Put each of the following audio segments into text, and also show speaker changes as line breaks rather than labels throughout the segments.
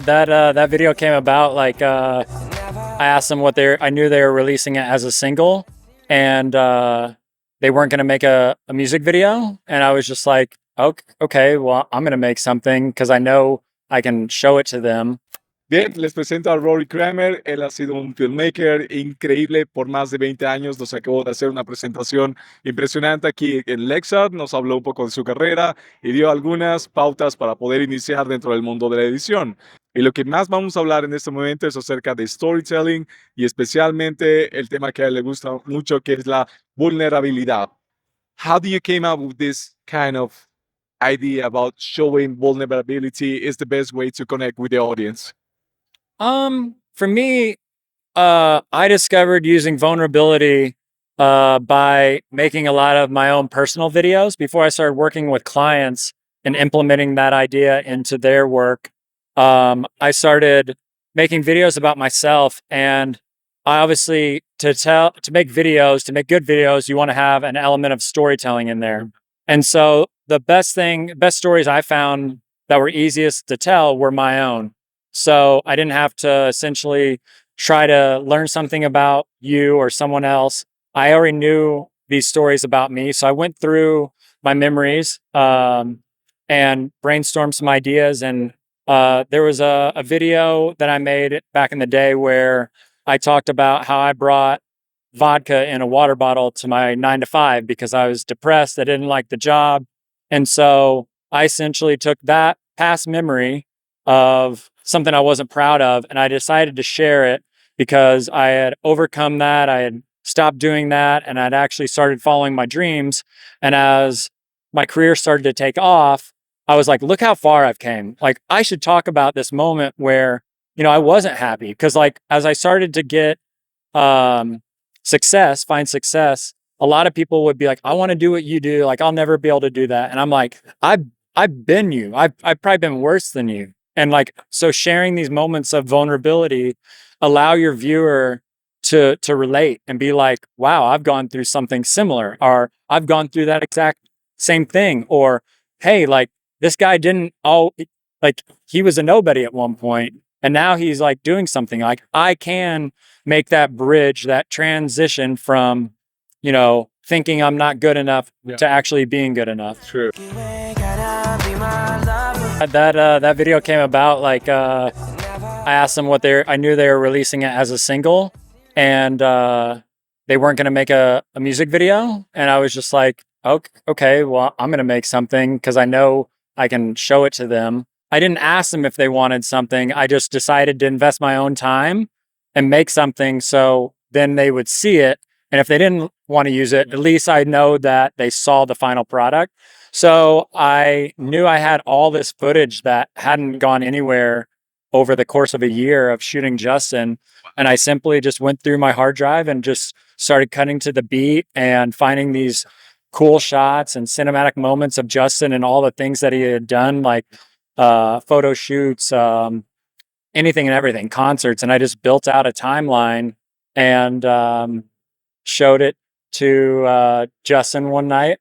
That video came about like I asked them what I knew they were releasing it as a single, and they weren't going to make a music video, and I was just like, okay, well, I'm going to make something because I know I can show it to them.
Bien, les presento a Rory Kramer. Él ha sido un filmmaker increíble por más de 20 años. Nos acabó de hacer una presentación impresionante aquí en Lexar. Nos habló un poco de su carrera y dio algunas pautas para poder iniciar dentro del mundo de la edición. Y lo que más vamos a hablar en este momento es acerca de storytelling y especialmente el tema que a él le gusta mucho, que es la vulnerabilidad. How do you came up with this kind of idea about showing vulnerability is the best way to connect with the audience?
For me, I discovered using vulnerability by making a lot of my own personal videos before I started working with clients and implementing that idea into their work. I started making videos about myself, and I obviously to make good videos, you want to have an element of storytelling in there. And so the best stories I found that were easiest to tell were my own. So I didn't have to essentially try to learn something about you or someone else. I already knew these stories about me. So I went through my memories and brainstormed some ideas. And there was a video that I made back in the day where I talked about how I brought vodka in a water bottle to my 9 to 5 because I was depressed. I didn't like the job. And so I essentially took that past memory of something I wasn't proud of, and I decided to share it because I had overcome that. I had stopped doing that, and I'd actually started following my dreams. And as my career started to take off, I was like, look how far I've came. Like, I should talk about this moment where, I wasn't happy. Because like, as I started to get find success, a lot of people would be like, I want to do what you do. Like, I'll never be able to do that. And I'm like, I've been you. I've probably been worse than you. And like, so sharing these moments of vulnerability allow your viewer to relate and be like, wow, I've gone through something similar, or I've gone through that exact same thing. Or, hey, like this guy he was a nobody at one point, and now he's like doing something. Like, I can make that bridge, that transition from, thinking I'm not good enough to actually being good enough.
True.
That video came about like I asked them I knew they were releasing it as a single, and they weren't going to make a music video, and I was just like, okay, well, I'm going to make something because I know I can show it to them. I didn't ask them if they wanted something. I just decided to invest my own time and make something so then they would see it. And if they didn't want to use it, at least I know that they saw the final product. So I knew I had all this footage that hadn't gone anywhere over the course of a year of shooting Justin. And I simply just went through my hard drive and just started cutting to the beat and finding these cool shots and cinematic moments of Justin and all the things that he had done, like photo shoots, anything and everything, concerts. And I just built out a timeline and showed it to Justin one night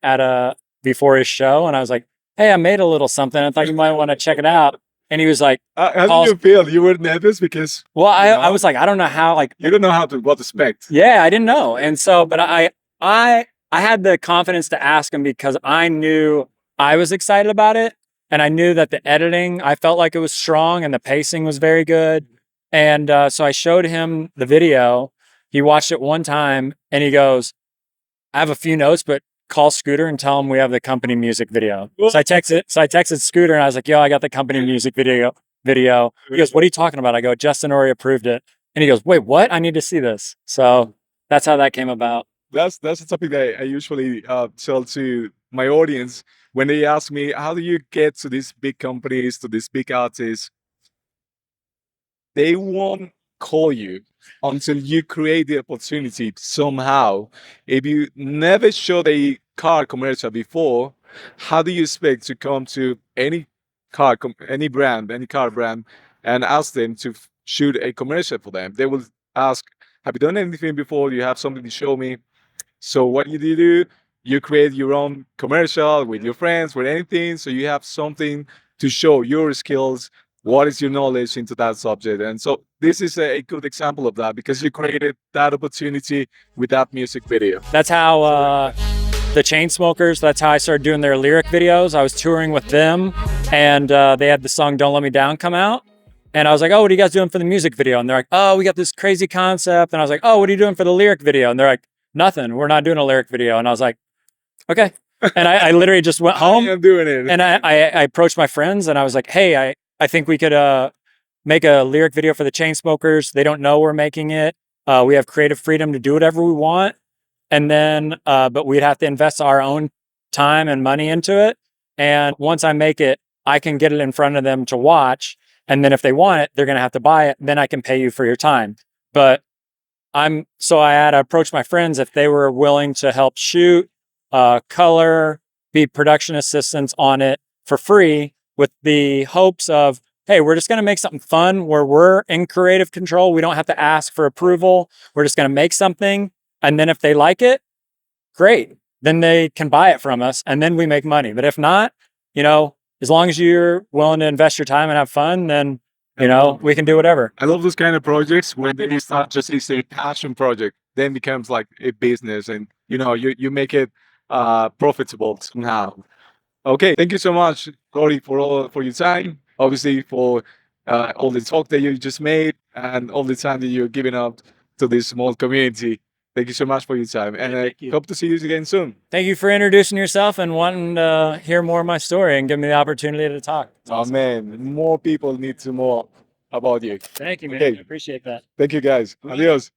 before his show, and I was like, hey, I made a little something. I thought you might want to check it out. And he was like,
how did you feel? You were nervous because
I was like, I don't know how, like,
you don't know what to expect.
Yeah, I didn't know. And so, but I had the confidence to ask him because I knew I was excited about it, and I knew that the editing, I felt like it was strong and the pacing was very good. And so I showed him the video. He watched it one time and he goes, I have a few notes, but call Scooter and tell him we have the company music video. So I texted Scooter and I was like, yo, I got the company music video. He goes, what are you talking about? I go, Justin already approved it. And he goes, wait, what? I need to see this. So that's how that came about.
That's a topic that I usually tell to my audience when they ask me, how do you get to these big companies, to these big artists? They won't call you until you create the opportunity somehow. If you never showed a car commercial before, how do you expect to come to any car brand, and ask them to shoot a commercial for them? They will ask, have you done anything before? You have something to show me? So what you do, you create your own commercial with your friends, with anything, so you have something to show your skills what is your knowledge into that subject. And so this is a good example of that because you created that opportunity with that music video.
That's how the Chainsmokers, that's how I started doing their lyric videos. I was touring with them, and they had the song Don't Let Me Down come out. And I was like, oh, what are you guys doing for the music video? And they're like, oh, we got this crazy concept. And I was like, oh, what are you doing for the lyric video? And they're like, nothing, we're not doing a lyric video. And I was like, okay. And I literally just went home.
I'm doing it.
And I approached my friends and I was like, hey, I think we could make a lyric video for the Chainsmokers. They don't know we're making it. We have creative freedom to do whatever we want. And then, but we'd have to invest our own time and money into it. And once I make it, I can get it in front of them to watch. And then if they want it, they're going to have to buy it. Then I can pay you for your time. But so I had to approach my friends if they were willing to help shoot, color, be production assistants on it for free with the hopes of, hey, we're just going to make something fun where we're in creative control. We don't have to ask for approval. We're just going to make something. And then if they like it, great. Then they can buy it from us and then we make money. But if not, as long as you're willing to invest your time and have fun, then, we can do whatever.
I love those kind of projects when it's not just a passion project, then becomes like a business and, you make it profitable somehow. Okay. Thank you so much, Rory, for your time. Obviously for all the talk that you just made and all the time that you're giving up to this small community. Thank you so much for your time. And I hope to see you again soon.
Thank you for introducing yourself and wanting to hear more of my story and give me the opportunity to talk.
Awesome. Man, more people need to know about you.
Thank you, man.
Okay.
I appreciate that.
Thank you, guys. Adios.